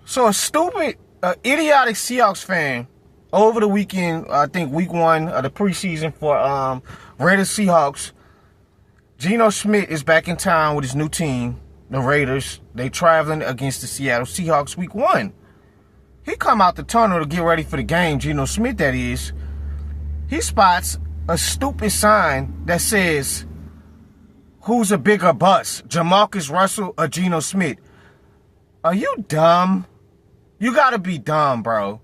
So a stupid, idiotic Seahawks fan over the weekend, I think week 1 of the preseason for Raiders Seahawks, Geno Smith is back in town with his new team, the Raiders. They traveling against the Seattle Seahawks week 1. He come out the tunnel to get ready for the game, Geno Smith that is. He spots a stupid sign that says, "Who's a bigger bust, Jamarcus Russell or Geno Smith?" Are you dumb? You gotta be dumb, bro.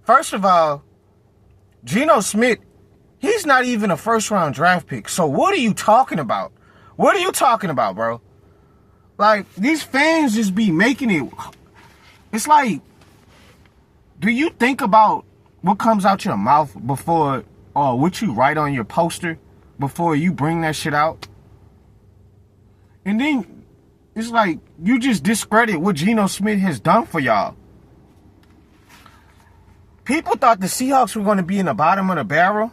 First of all, Geno Smith, he's not even a first-round draft pick. So what are you talking about? What are you talking about, bro? Like, these fans just be making it. It's like, do you think about what comes out your mouth before, or what you write on your poster before you bring that shit out? And then it's like you just discredit what Geno Smith has done for y'all. People thought the Seahawks were going to be in the bottom of the barrel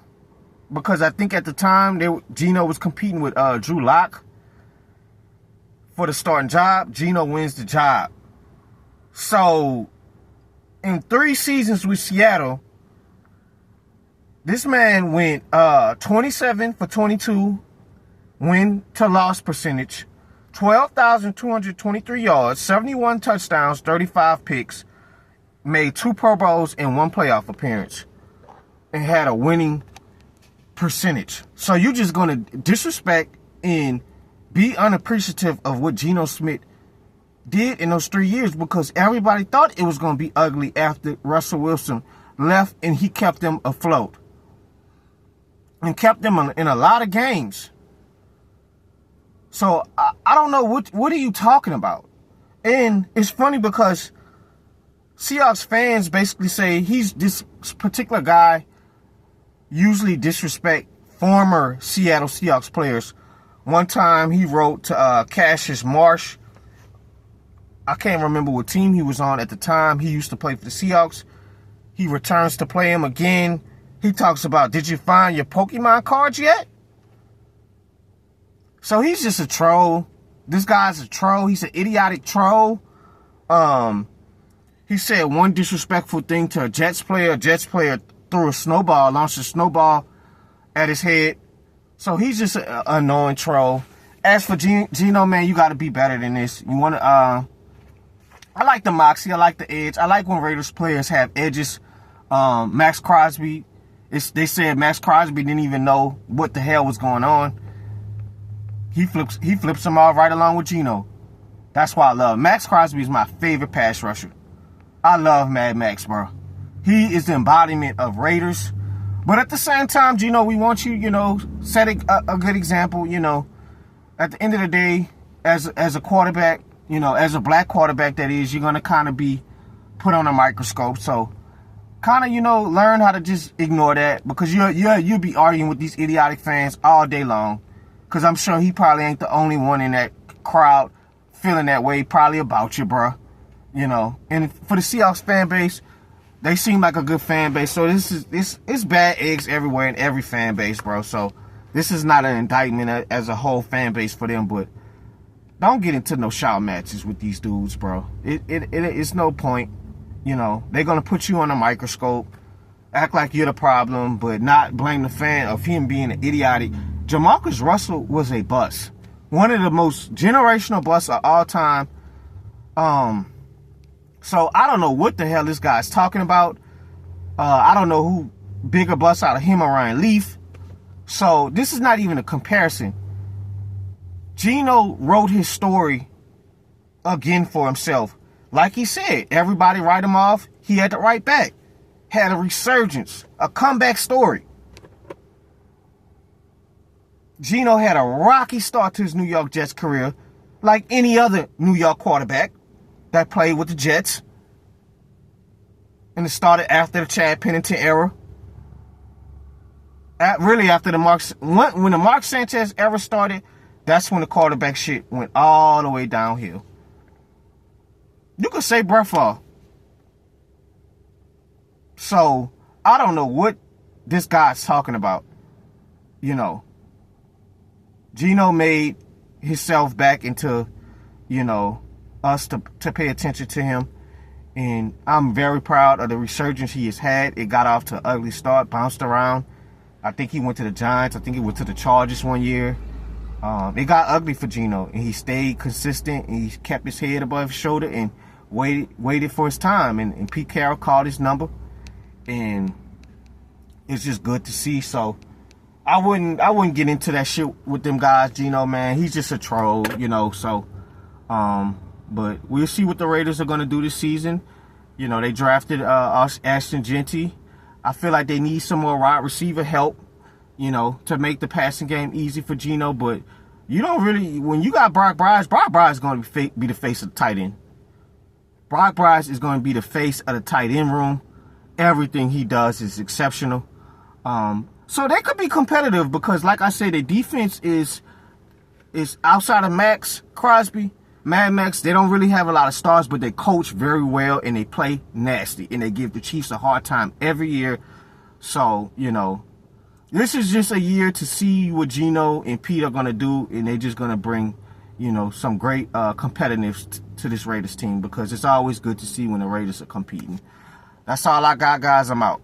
because I think at the time Geno was competing with Drew Lock for the starting job. Geno wins the job. So in 3 seasons with Seattle, this man went 27 for 22 win to loss percentage, 12,223 yards, 71 touchdowns, 35 picks, made 2 Pro Bowls and 1 playoff appearance, and had a winning percentage. So you just going to disrespect and be unappreciative of what Geno Smith did in those 3 years because everybody thought it was going to be ugly after Russell Wilson left and he kept them afloat and kept them in a lot of games. So I don't know what are you talking about? And it's funny because Seahawks fans basically say he's this particular guy usually disrespect former Seattle Seahawks players. One time he wrote to Cassius Marsh. I can't remember what team he was on at the time. He used to play for the Seahawks. He returns to play him again. He talks about, "Did you find your Pokemon cards yet?" So he's just a troll. This guy's a troll. He's an idiotic troll. He said one disrespectful thing to a Jets player. A Jets player threw a snowball, launched a snowball at his head. So he's just an annoying troll. As for Geno, man, you got to be better than this. You want to, I like the moxie. I like the edge. I like when Raiders players have edges. Max Crosby, they said Max Crosby didn't even know what the hell was going on. He flips them all right along with Geno. That's why I love Max Crosby. Is my favorite pass rusher. I love Mad Max, bro. He is the embodiment of Raiders. But at the same time, Geno, we want you, set a good example, At the end of the day, as a quarterback, as a black quarterback that is, you're going to kind of be put on a microscope. So kind of, learn how to just ignore that because you'll be arguing with these idiotic fans all day long. Because I'm sure he probably ain't the only one in that crowd feeling that way probably about you, bro. And for the Seahawks fan base, they seem like a good fan base. So it's bad eggs everywhere in every fan base, bro. So this is not an indictment as a whole fan base for them, but don't get into no shout matches with these dudes, bro. It's no point. They're going to put you on a microscope, act like you're the problem, but not blame the fan of him being an idiotic. Jamarcus Russell was a bust. One of the most generational busts of all time. So I don't know what the hell this guy's talking about. I don't know who bigger bust out of him or Ryan Leaf. So this is not even a comparison. Geno wrote his story again for himself. Like he said, everybody write him off. He had to write back. Had a resurgence, a comeback story. Geno had a rocky start to his New York Jets career, like any other New York quarterback that played with the Jets. And it started after the Chad Pennington era. Really after when the Mark Sanchez era started, that's when the quarterback shit went all the way downhill. You could say Brett Favre. So, I don't know what this guy's talking about. Geno made himself back into, us to pay attention to him. And I'm very proud of the resurgence he has had. It got off to an ugly start, bounced around. I think he went to the Giants. I think he went to the Chargers one year. It got ugly for Geno, and he stayed consistent, and he kept his head above his shoulder and waited for his time. And Pete Carroll called his number, and it's just good to see. So I wouldn't get into that shit with them guys. Geno, man, he's just a troll, you know. So, but we'll see what the Raiders are gonna do this season. You know, they drafted Ashton Genty. I feel like they need some more wide receiver help, you know, to make the passing game easy for Geno. But you don't really, when you got Brock Bryce is going to be the face of the tight end. Brock Bryce is going to be the face of the tight end room. Everything he does is exceptional. So they could be competitive because, like I said, the defense is outside of Max Crosby, Mad Max. They don't really have a lot of stars, but they coach very well and they play nasty and they give the Chiefs a hard time every year. So, you know, this is just a year to see what Geno and Pete are going to do, and they're just going to bring, you know, some great competitiveness to this Raiders team because it's always good to see when the Raiders are competing. That's all I got, guys. I'm out.